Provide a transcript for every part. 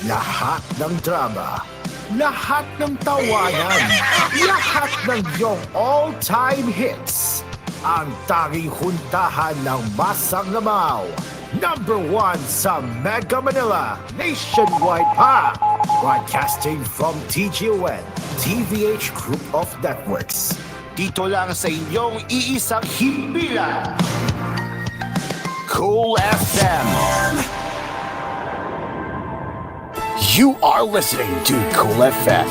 Lahat ng drama, lahat ng tawanan, lahat ng iyong all-time hits. Ang tanging huntahan ng Masang Ngamaw. Number 1 sa Mega Manila, nationwide pa. Broadcasting from TGON, TVH Group of Networks. Dito lang sa inyong iisang himpilan. Cool FM. You are listening to Cool FM.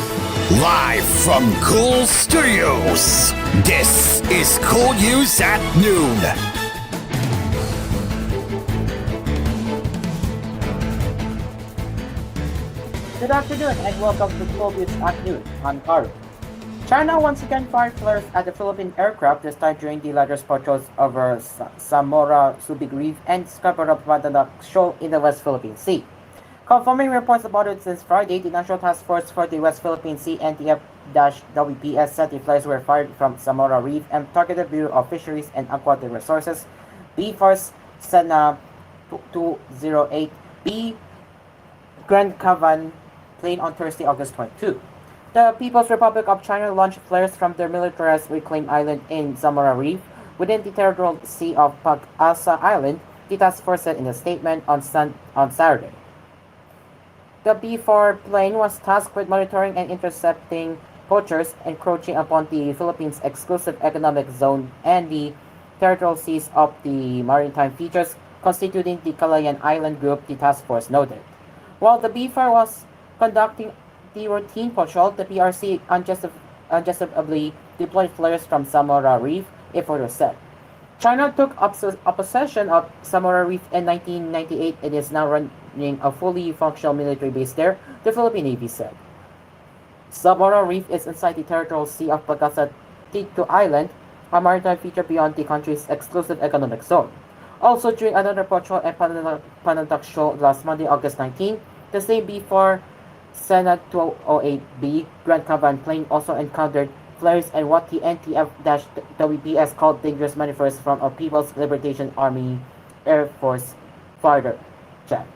Live from Cool Studios. This is koolNews at noon. Good afternoon and welcome to koolNews at noon. I'm Karo. China once again fired flares at the Philippine aircraft, this time during the latter's patrols over Samora Subic Reef and Scarborough Pandanak Shoal in the West Philippine Sea. Confirming reports about it since Friday, the National Task Force for the West Philippine Sea NTF-WPS said the flares were fired from Samora Reef and targeted Bureau of Fisheries and Aquatic Resources BFAR's Sana 208B Grand Cavan plane on Thursday, August 22. The People's Republic of China launched flares from their militarized reclaimed island in Samora Reef within the territorial sea of Pag-asa Island, the task force said in a statement on Saturday. The B-4 plane was tasked with monitoring and intercepting poachers encroaching upon the Philippines' exclusive economic zone and the territorial seas of the maritime features constituting the Calayan Island Group, the task force noted. While the B-4 was conducting the routine patrol, the PRC unjustifiably deployed flares from Samora Reef, it further said. China took up possession of Samora Reef in 1998 and is now running a fully functional military base there, the Philippine Navy said. Samora Reef is inside the territorial sea of Pag-asa Island, a maritime feature beyond the country's exclusive economic zone. Also, during another patrol at Pandanak Shoal last Monday, August 19, the same B-4 Sana 208B Grand Cavan plane also encountered flares and what the NTF-WPS called dangerous maneuvers from a People's Liberation Army Air Force fighter jet.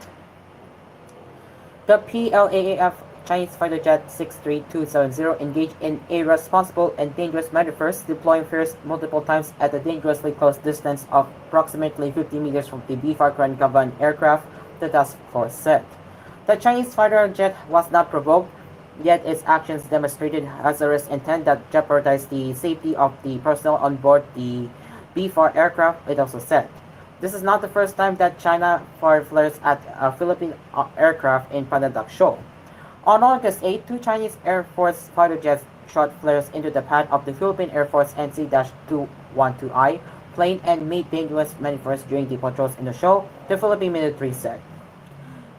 The PLAAF Chinese fighter jet 63270 engaged in irresponsible and dangerous maneuvers, deploying flares multiple times at a dangerously close distance of approximately 50 meters from the B-4 Grand Cavan aircraft, the task force said. The Chinese fighter jet was not provoked, yet its actions demonstrated hazardous intent that jeopardized the safety of the personnel on board the B-4 aircraft, it also said. This is not the first time that China fired flares at a Philippine aircraft in Pandanak Shoal. On August 8, two Chinese Air Force fighter jets shot flares into the pad of the Philippine Air Force NC-212I plane and made dangerous maneuvers during the patrols in the shoal, the Philippine military said.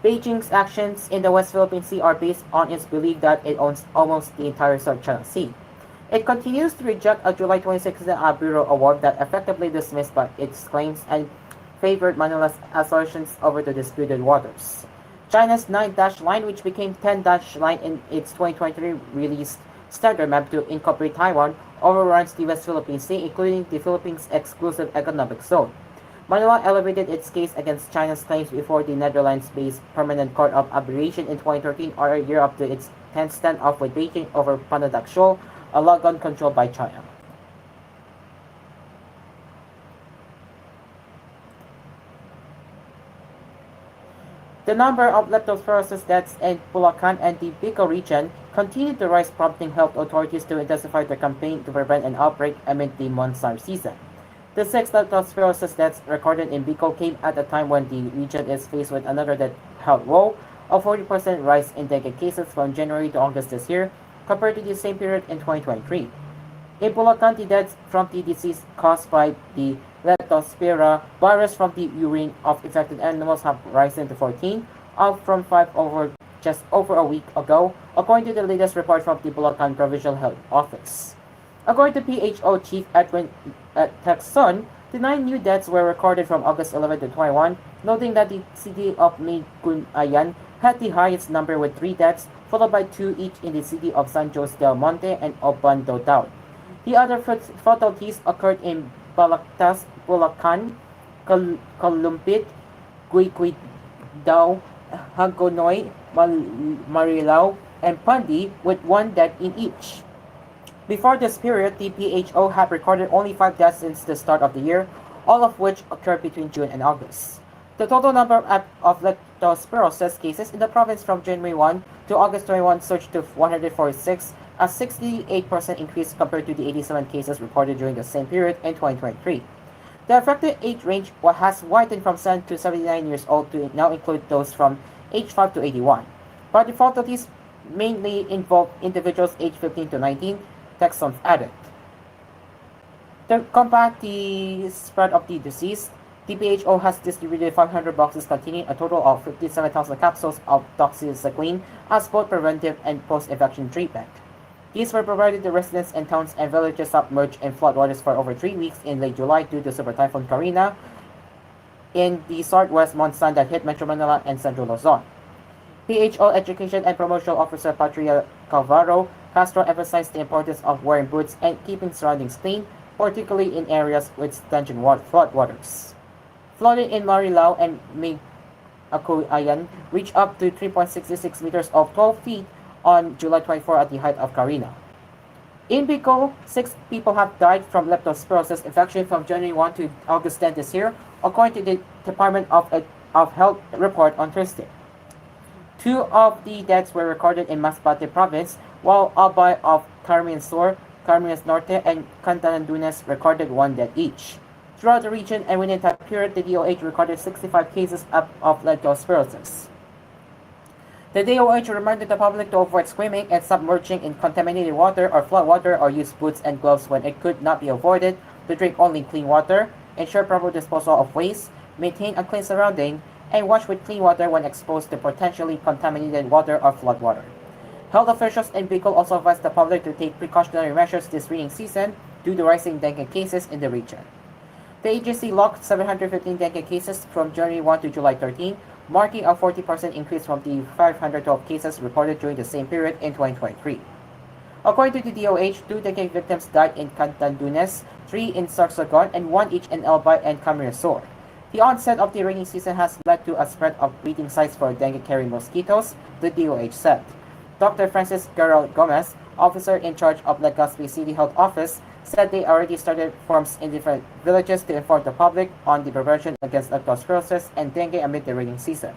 Beijing's actions in the West Philippine Sea are based on its belief that it owns almost the entire South China Sea. It continues to reject a July 26 Bureau award that effectively dismissed by its claims and favored Manila's assertions over the disputed waters. China's 9-dash line, which became 10-dash line in its 2023 released standard map to incorporate Taiwan, overruns the West Philippine Sea, including the Philippines' exclusive economic zone. Manila elevated its case against China's claims before the Netherlands-based Permanent Court of Arbitration in 2013, or a year after its 10th standoff with Beijing over Pandanak Shoal, a lagoon controlled by China. The number of leptospirosis deaths in Bulacan and the Bicol region continued to rise, prompting health authorities to intensify their campaign to prevent an outbreak amid the monsoon season. The 6 leptospirosis deaths recorded in Bicol came at a time when the region is faced with another death health woe, a 40% rise in dengue cases from January to August this year, compared to the same period in 2023. In Bulacan, the deaths from the disease caused by the Leptospira virus from the urine of infected animals have risen to 14, up from 5 just over a week ago, according to the latest report from the Bulacan Provincial Health Office. According to PHO Chief Edwin Texon, the 9 new deaths were recorded from August 11 to 21, noting that the city of Maygunayan had the highest number with 3 deaths, followed by 2 each in the city of San Jose del Monte and Obando. The other fatalities occurred in Balagtas, Bulacan, Kalumpit, Guiquidao, Hagonoy, Marilao, and Pundi, with one death in each. Before this period, the WHO had recorded only 5 deaths since the start of the year, all of which occurred between June and August. The total number of leptospirosis cases in the province from January 1 to August 21 surged to 146, a 68% increase compared to the 87 cases reported during the same period in 2023. The affected age range has widened from 7 to 79 years old to now include those from age 5 to 81. But the fatalities mainly involve individuals aged 15 to 19, Texans added. To combat the spread of the disease, the WHO has distributed 500 boxes containing a total of 57,000 capsules of doxycycline as both preventive and post-infection treatment. These were provided to residents in towns and villages submerged in floodwaters for over 3 weeks in late July due to Super Typhoon Karina in the southwest monsoon that hit Metro Manila and Central Luzon. WHO Education and Promotional Officer Patria Calvaro Castro emphasized the importance of wearing boots and keeping surroundings clean, particularly in areas with standing floodwaters. Flooding in Marilao and Ayan reached up to 3.66 meters of 12 feet on July 24 at the height of Karina. In Bicol, 6 people have died from leptospirosis infection from January 1 to August 10 this year, according to the Department of Health report on Thursday. 2 of the deaths were recorded in Masbate province, while Albay of Camarines Sur, Camarines Norte, and Catanduanes recorded 1 death each. Throughout the region and within that period, the DOH recorded 65 cases of leptospirosis. The DOH reminded the public to avoid swimming and submerging in contaminated water or flood water or use boots and gloves when it could not be avoided, to drink only clean water, ensure proper disposal of waste, maintain a clean surrounding, and wash with clean water when exposed to potentially contaminated water or flood water. Health officials in Bicol also advised the public to take precautionary measures this rainy season due to rising dengue cases in the region. The agency logged 715 dengue cases from January 1 to July 13, marking a 40% increase from the 512 cases reported during the same period in 2023. According to the DOH, 2 dengue victims died in Catanduanes, 3 in Sorsogon, and 1 each in Albay and Camarines Sur. The onset of the rainy season has led to a spread of breeding sites for dengue-carrying mosquitoes, the DOH said. Dr. Francis Garrel Gomez, officer in charge of Legazpi City Health Office, said they already started forums in different villages to inform the public on the prevention against leptospirosis and dengue amid the rainy season.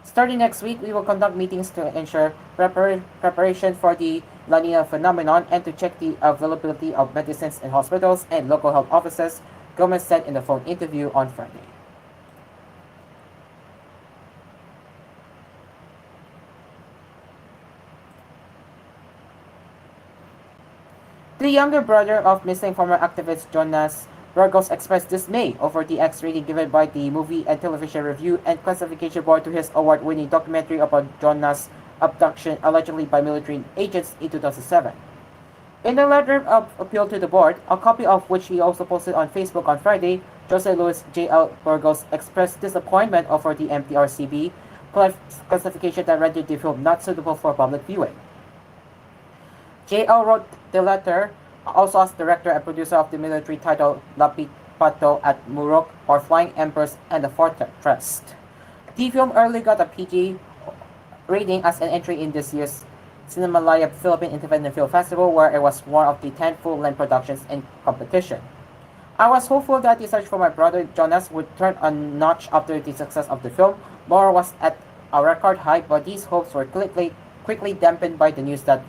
Starting next week, we will conduct meetings to ensure preparation for the La Nina phenomenon and to check the availability of medicines in hospitals and local health offices, Gomez said in a phone interview on Friday. The younger brother of missing former activist Jonas Burgos expressed dismay over the X rating given by the Movie and Television Review and Classification Board to his award-winning documentary about Jonas' abduction allegedly by military agents in 2007. In a letter of appeal to the board, a copy of which he also posted on Facebook on Friday, Jose Luis J.L. Burgos expressed disappointment over the MTRCB classification that rendered the film not suitable for public viewing. J.L. wrote the letter also as director and producer of the military title Lapit Pato at Murok or Flying Emperors and the Fortress. The film early got a PG rating as an entry in this year's Cinemalaya Philippine Independent Film Festival, where it was one of the 10 full-length productions in competition. I was hopeful that the search for my brother Jonas would turn a notch after the success of the film. More was at a record high, but these hopes were quickly dampened by the news that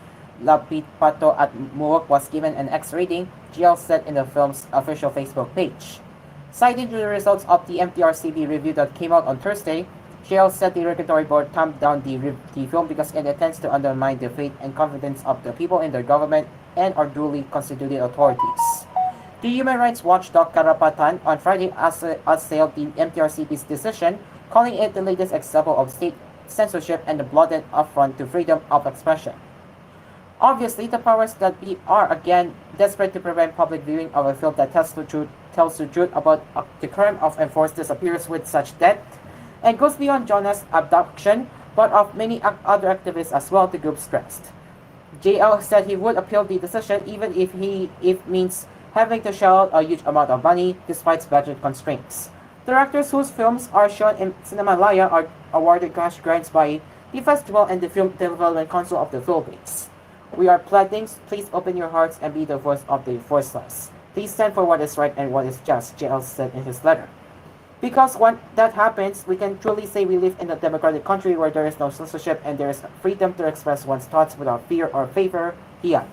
Lapit Pato at Muok was given an X rating, GL said in the film's official Facebook page. Citing the results of the MTRCB review that came out on Thursday, GL said the regulatory board thumbed down the film because it intends to undermine the faith and confidence of the people in their government and our duly constituted authorities. The human rights watchdog Karapatan on Friday assailed the MTRCB's decision, calling it the latest example of state censorship and a blatant affront to freedom of expression. Obviously, the powers that be are again desperate to prevent public viewing of a film that tells the truth about the crime of enforced disappearance with such depth and goes beyond Jonas' abduction, but of many other activists as well, the group stressed. JL said he would appeal the decision even if means having to shell out a huge amount of money despite budget constraints. Directors whose films are shown in Cinemalaya are awarded cash grants by the festival and the Film Development Council of the Philippines. We are pledging, please open your hearts and be the voice of the voiceless. Please stand for what is right and what is just, JL said in his letter. Because when that happens, we can truly say we live in a democratic country where there is no censorship and there is freedom to express one's thoughts without fear or favor, he added.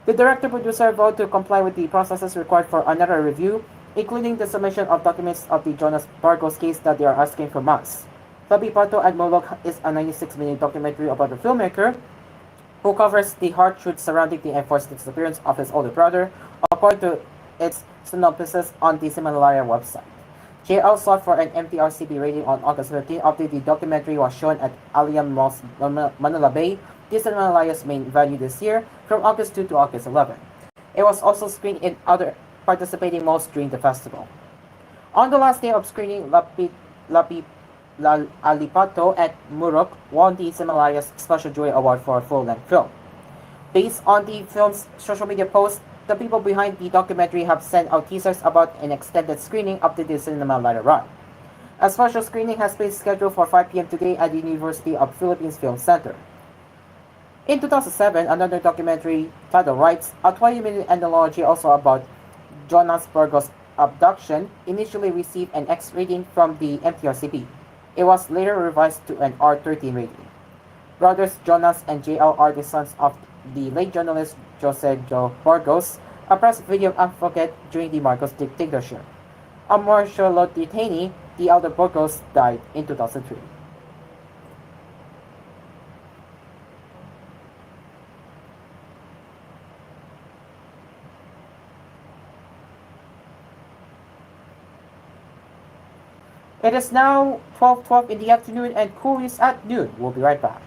The director-producer voted to comply with the processes required for another review, including the submission of documents of the Jonas Vargos case that they are asking from us. Tabi Pato at Molok is a 96-minute documentary about a filmmaker who covers the hard truths surrounding the enforced disappearance of his older brother, according to its synopsis on the Cinemalaya website. JL sought for an MTRCB rating on August 15 after the documentary was shown at Alliam Malls, Manila Bay, the Cinemalaya's main venue this year, from August 2 to August 11. It was also screened in other participating malls during the festival. On the last day of screening, Alipato at Murok won the Himalaya's Special Jury Award for a full-length film. Based on the film's social media post, the people behind the documentary have sent out teasers about an extended screening up to the cinema later on. A special screening has been scheduled for 5 p.m. today at the University of Philippines Film Center. In 2007, another documentary titled Rights, a 20-minute anthology also about Jonas Burgos' abduction, initially received an X rating from the MTRCB. It was later revised to an R13 rating. Brothers Jonas and JL are the sons of the late journalist Jose Jo Burgos, a press video advocate during the Marcos dictatorship. A martial law detainee, the elder Burgos died in 2003. It is now 12:12 in the afternoon and koolNews at noon. We'll be right back.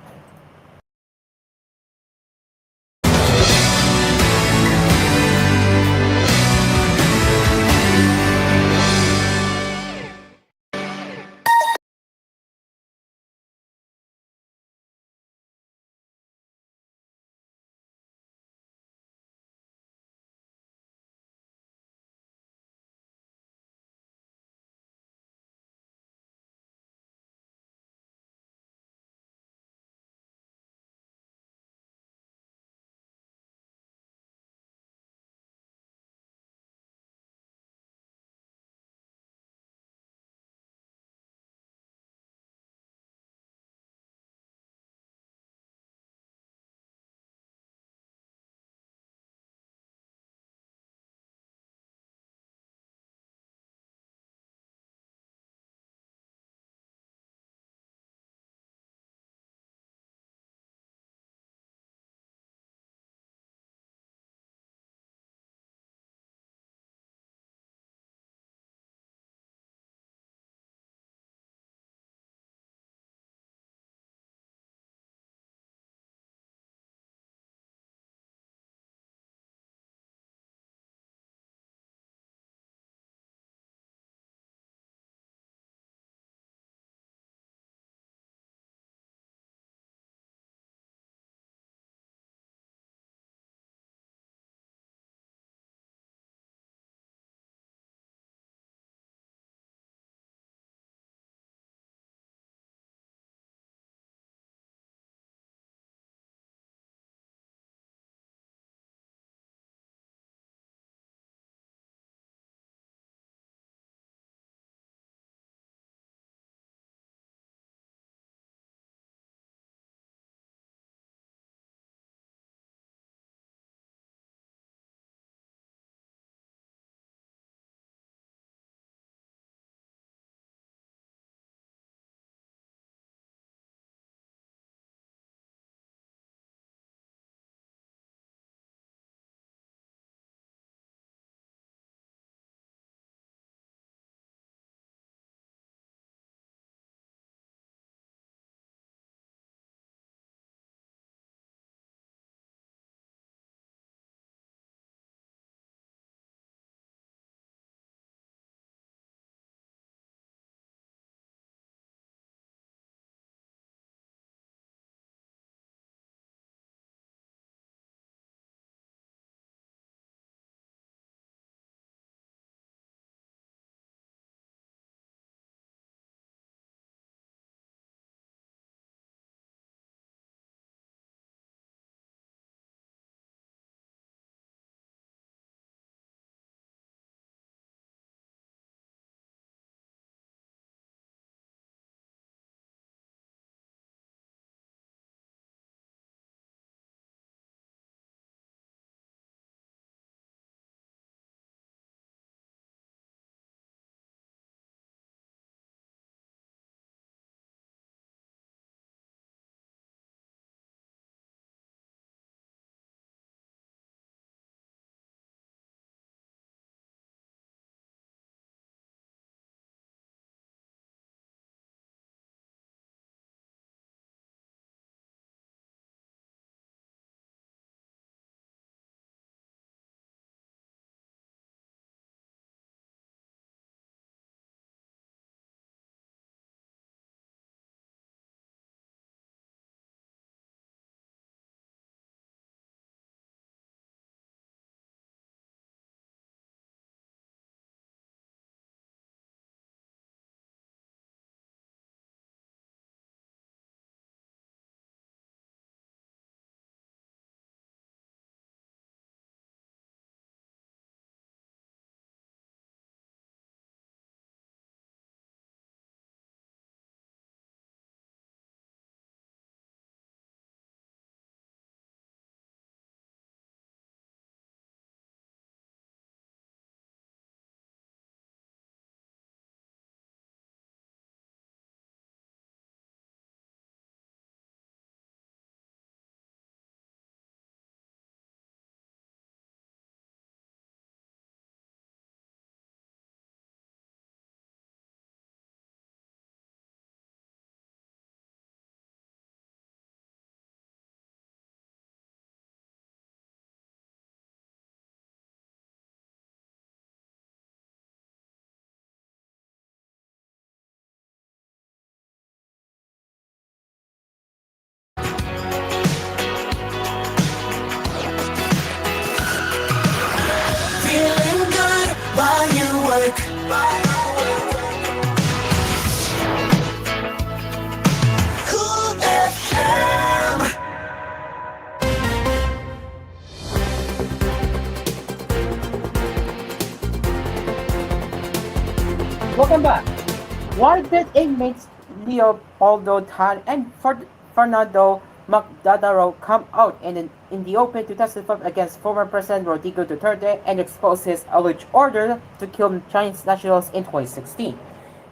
Why did inmates Leopoldo Tan and Fernando Magdadaro come out in the open to testify against former President Rodrigo Duterte and expose his alleged order to kill Chinese nationals in 2016?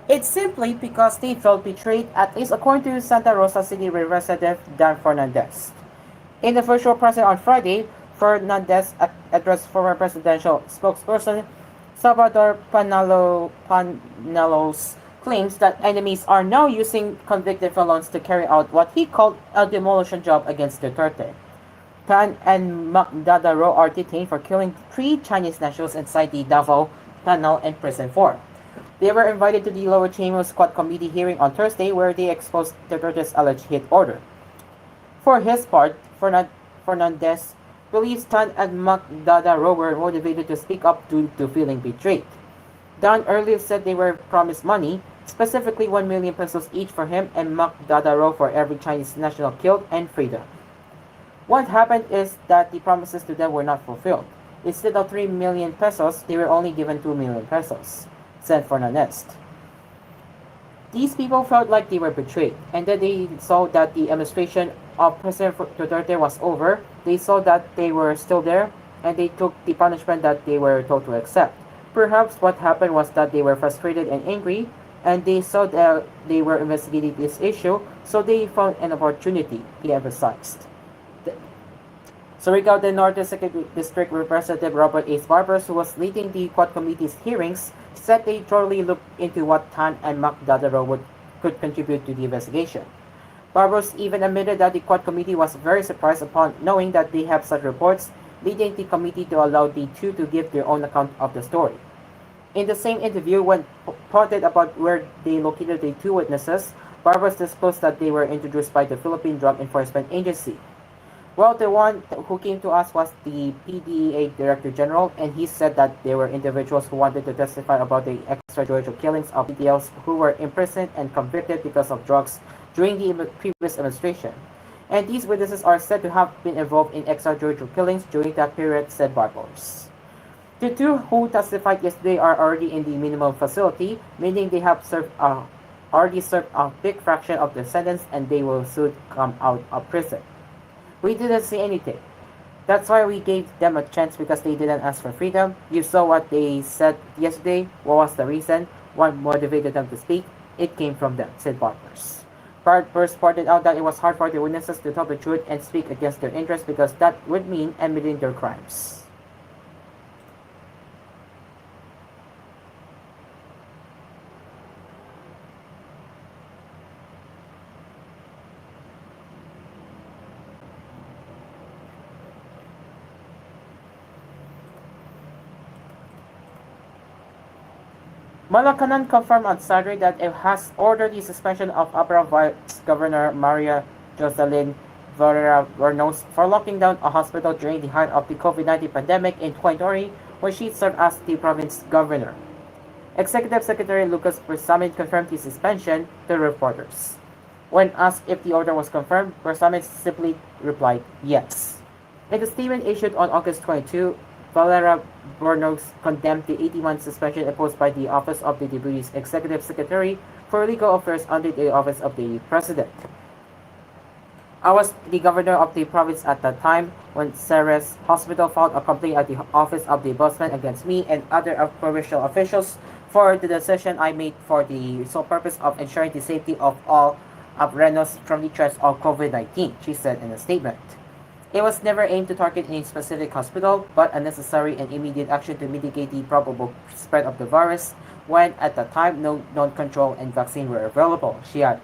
It's simply because they felt betrayed, at least according to Santa Rosa City Representative Dan Fernandez. In the virtual presser on Friday, Fernandez addressed former presidential spokesperson Salvador Panelo's claims that enemies are now using convicted felons to carry out what he called a demolition job against Duterte. Pan and Magdadaro are detained for killing three Chinese nationals inside the Davao Tunnel and Prison 4. They were invited to the lower chamber squad committee hearing on Thursday where they exposed Duterte's alleged hit order. For his part, Fernandez believes Tan and Magdadaro were motivated to speak up due to feeling betrayed. Don earlier said they were promised money, specifically 1 million pesos each for him and Magdadaro for every Chinese national killed, and freedom. What happened is that the promises to them were not fulfilled. Instead of 3 million pesos, they were only given 2 million pesos, said Fernandez. These people felt like they were betrayed, and then they saw that the administration of President Duterte was over. They saw that they were still there, and they took the punishment that they were told to accept. Perhaps what happened was that they were frustrated and angry, and they saw that they were investigating this issue, so they found an opportunity, he emphasized. Surigao del Norte 2nd District Representative Robert A. Barbers, who was leading the Quad Committee's hearings, said they thoroughly looked into what Tan and Magdadaro could contribute to the investigation. Barbers even admitted that the Quad Committee was very surprised upon knowing that they have such reports, leading the committee to allow the two to give their own account of the story. In the same interview, when prodded about where they located the two witnesses, Barbers disclosed that they were introduced by the Philippine Drug Enforcement Agency. Well, the one who came to us was the PDEA Director General, and he said that there were individuals who wanted to testify about the extrajudicial killings of PDLs who were imprisoned and convicted because of drugs during the previous administration. And these witnesses are said to have been involved in extrajudicial killings during that period, said Barbers. The two who testified yesterday are already in the minimum facility, meaning they have already served a big fraction of their sentence and they will soon come out of prison. We didn't say anything. That's why we gave them a chance, because they didn't ask for freedom. You saw what they said yesterday. What was the reason? What motivated them to speak? It came from them, said Barbers. Barbers pointed out that it was hard for the witnesses to tell the truth and speak against their interests because that would mean admitting their crimes. Malacanan confirmed on Saturday that it has ordered the suspension of Abra Vice Governor Maria Jocelyn Varela Bernos for locking down a hospital during the height of the COVID-19 pandemic in 2020, when she served as the province governor. Executive Secretary Lucas Bersamin confirmed the suspension to reporters. When asked if the order was confirmed, Bersamin simply replied, yes. In a statement issued on August 22, Valera Bernos condemned the 80-month suspension imposed by the Office of the Deputy Executive Secretary for Legal Affairs under the Office of the President. I was the governor of the province at that time when Ceres Hospital filed a complaint at the Office of the Ombudsman against me and other provincial officials for the decision I made for the sole purpose of ensuring the safety of all Abrenos from the threats of COVID-19, she said in a statement. It was never aimed to target any specific hospital, but a necessary and immediate action to mitigate the probable spread of the virus when, at the time, no known control and vaccine were available, she added.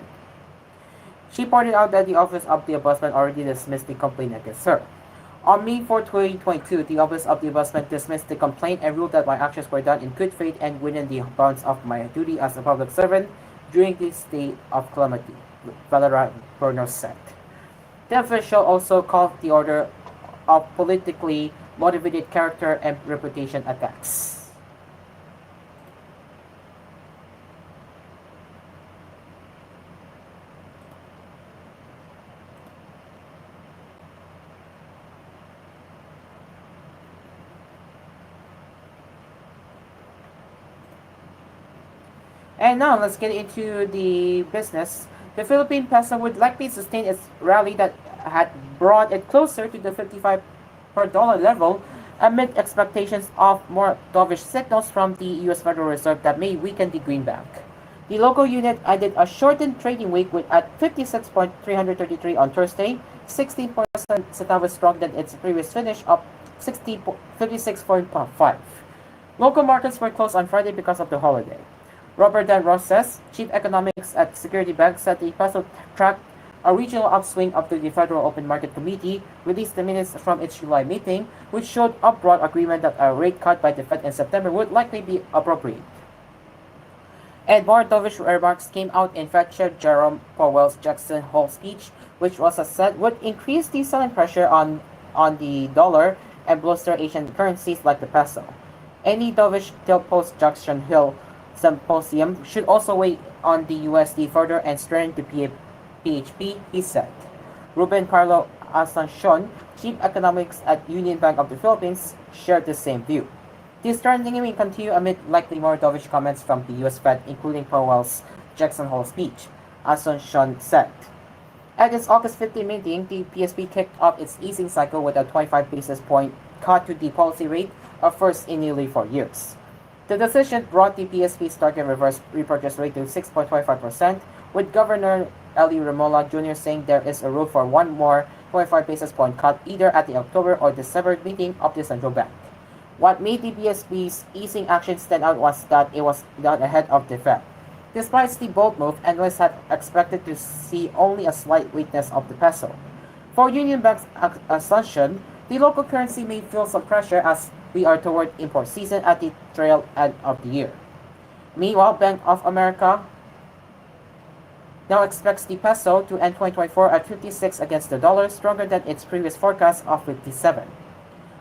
She pointed out that the Office of the Ombudsman already dismissed the complaint against her. On May 4, 2022, the Office of the Ombudsman dismissed the complaint and ruled that my actions were done in good faith and within the bounds of my duty as a public servant during this state of calamity, Valera Bernos said. The official also called the order of politically motivated character and reputation attacks. And now let's get into the business. The Philippine peso would likely sustain its rally that had brought it closer to the 55 per dollar level amid expectations of more dovish signals from the US Federal Reserve that may weaken the greenback. The local unit ended a shortened trading week with at 56.333 on Thursday, 16% centavos stronger than its previous finish of 56.5. Local markets were closed on Friday because of the holiday. Robert Dan Roses, chief economics at Security Bank, said the peso tracked a regional upswing after the Federal Open Market Committee released the minutes from its July meeting, which showed a broad agreement that a rate cut by the Fed in September would likely be appropriate. And more dovish remarks came out in Fed Chair Jerome Powell's Jackson Hole speech, which was said would increase the selling pressure on the dollar and bolster Asian currencies like the peso. Any dovish till post-Jackson Hill symposium should also weigh on the USD further and strengthen the PHP, he said. Ruben Carlo Asuncion, chief economics at Union Bank of the Philippines, shared the same view. This strengthening will continue amid likely more dovish comments from the US Fed, including Powell's Jackson Hole speech, Asuncion said. At its August 15 meeting, the PSP kicked off its easing cycle with a 25 basis point cut to the policy rate, a first in nearly 4 years. The decision brought the PSP's target reverse repurchase rate to 6.25%, with Governor Eli Remola Jr. saying there is a room for one more 25 basis point cut either at the October or December meeting of the central bank. What made the PSP's easing action stand out was that it was done ahead of the Fed. Despite the bold move, analysts had expected to see only a slight weakness of the peso. For Union Bank's assumption, the local currency may feel some pressure as we are toward import season at the tail end of the year. Meanwhile, Bank of America now expects the peso to end 2024 at 56 against the dollar, stronger than its previous forecast of 57.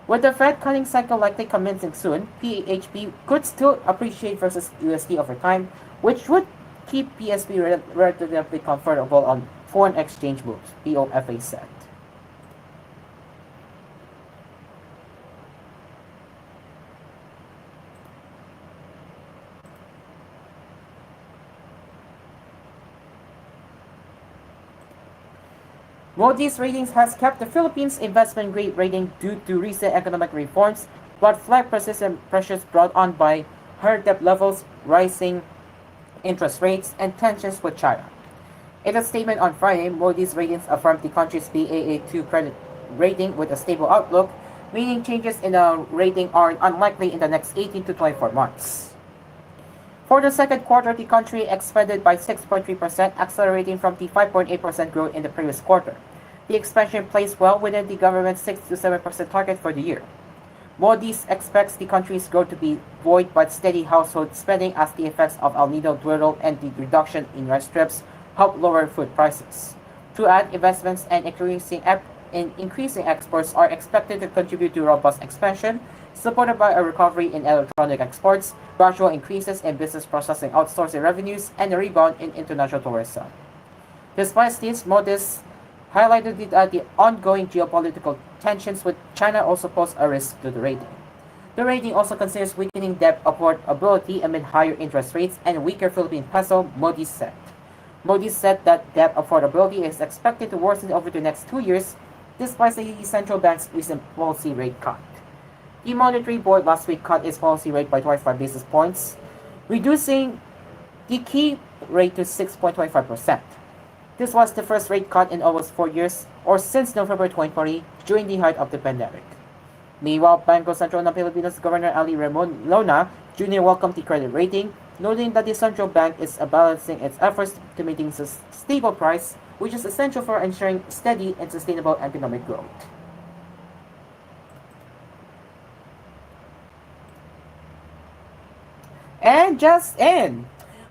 With the Fed cutting cycle likely commencing soon, PHP could still appreciate versus USD over time, which would keep PSP relatively comfortable on foreign exchange moves, BOFA said. Moody's Ratings has kept the Philippines investment grade rating due to recent economic reforms, but flagged persistent pressures brought on by higher debt levels, rising interest rates, and tensions with China. In a statement on Friday, Moody's Ratings affirmed the country's Baa2 credit rating with a stable outlook, meaning changes in the rating are unlikely in the next 18 to 24 months. For the second quarter, the country expanded by 6.3%, accelerating from the 5.8% growth in the previous quarter. The expansion plays well within the government's 6 to 7% target for the year. Moody's expects the country's growth to be buoyed by steady household spending as the effects of El Nino dwindle and the reduction in rice strips help lower food prices. To add, investments and increasing exports are expected to contribute to robust expansion, supported by a recovery in electronic exports, gradual increases in business processing outsourcing revenues, and a rebound in international tourism. Despite this, Moody's highlighted that the ongoing geopolitical tensions with China also pose a risk to the rating. The rating also considers weakening debt affordability amid higher interest rates and weaker Philippine peso, Moody's said. Moody's said that debt affordability is expected to worsen over the next 2 years, despite the central bank's recent policy rate cut. The Monetary Board last week cut its policy rate by 25 basis points, reducing the key rate to 6.25%. This was the first rate cut in almost 4 years, or since November 2020, during the height of the pandemic. Meanwhile, Bangko Sentral ng Pilipinas Governor Ali Ramon Lona Jr. welcomed the credit rating, noting that the central bank is balancing its efforts to maintain a stable price, which is essential for ensuring steady and sustainable economic growth. And just in,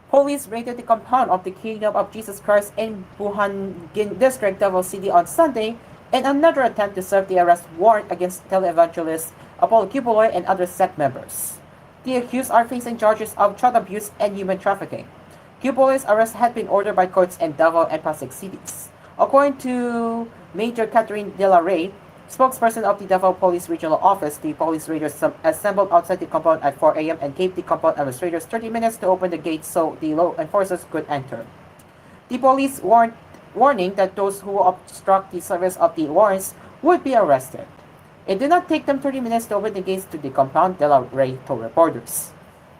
police raided the compound of the Kingdom of Jesus Christ in Buhangin District, Davao City on Sunday in another attempt to serve the arrest warrant against televangelist Apollo Kibuloy and other sect members. The accused are facing charges of child abuse and human trafficking. Kibuloy's arrest had been ordered by courts in Davao and Pasig cities. According to Major Catherine De La Rey, Spokesperson of the Davao Police Regional Office, the police raiders assembled outside the compound at 4 a.m. and gave the compound administrators 30 minutes to open the gates so the law enforcers could enter. The police warning that those who obstruct the service of the warrants would be arrested. It did not take them 30 minutes to open the gates to the compound, De La Rey told reporters.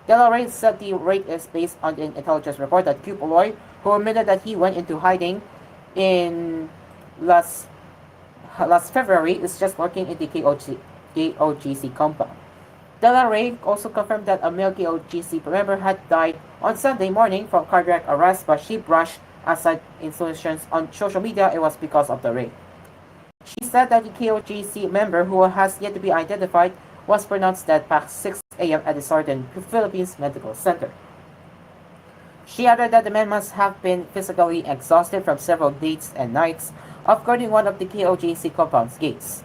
De La Rey said the raid is based on an intelligence report that Q. Poloy, who admitted that he went into hiding in last February, is just working in the KOGC compound. De La Rey also confirmed that a male KOGC member had died on Sunday morning from cardiac arrest, but she brushed aside insinuations on social media it was because of the raid. She said that the KOGC member, who has yet to be identified, was pronounced dead past 6 a.m. at the Southern Philippines Medical Center. She added that the man must have been physically exhausted from several days and nights of guarding one of the KOGC compound's gates.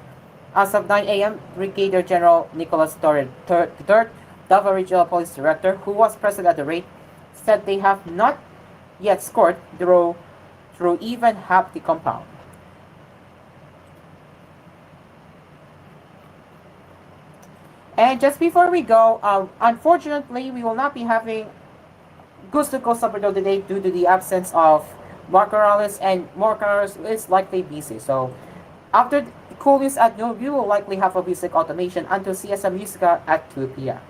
As of 9 a.m., Brigadier General Nicholas III, Davao Regional Police Director, who was present at the raid, said they have not yet scored through even half the compound. And just before we go, unfortunately, we will not be having Gusto Ko Sabado today due to the absence of Mark Morales, and Mark Morales is likely busy. So, after the koolNews at noon, we will likely have a music automation until CSM Musica at 2 p.m.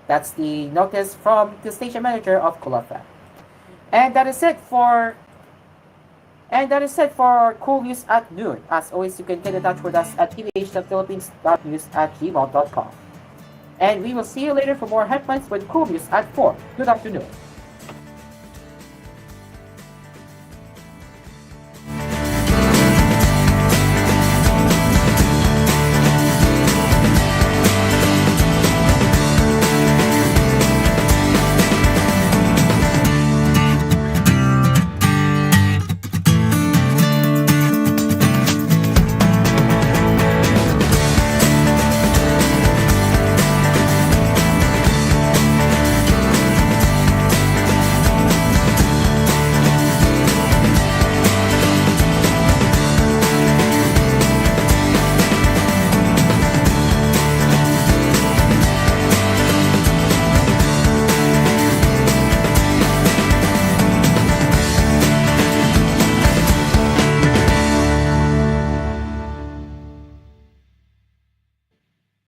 That's the notice from the station manager of KoolFM. And that is it for koolNews at noon. As always, you can get in touch with us at tvh.philippines.news@gmail.com. And we will see you later for more headlines with koolNews at 4. Good afternoon.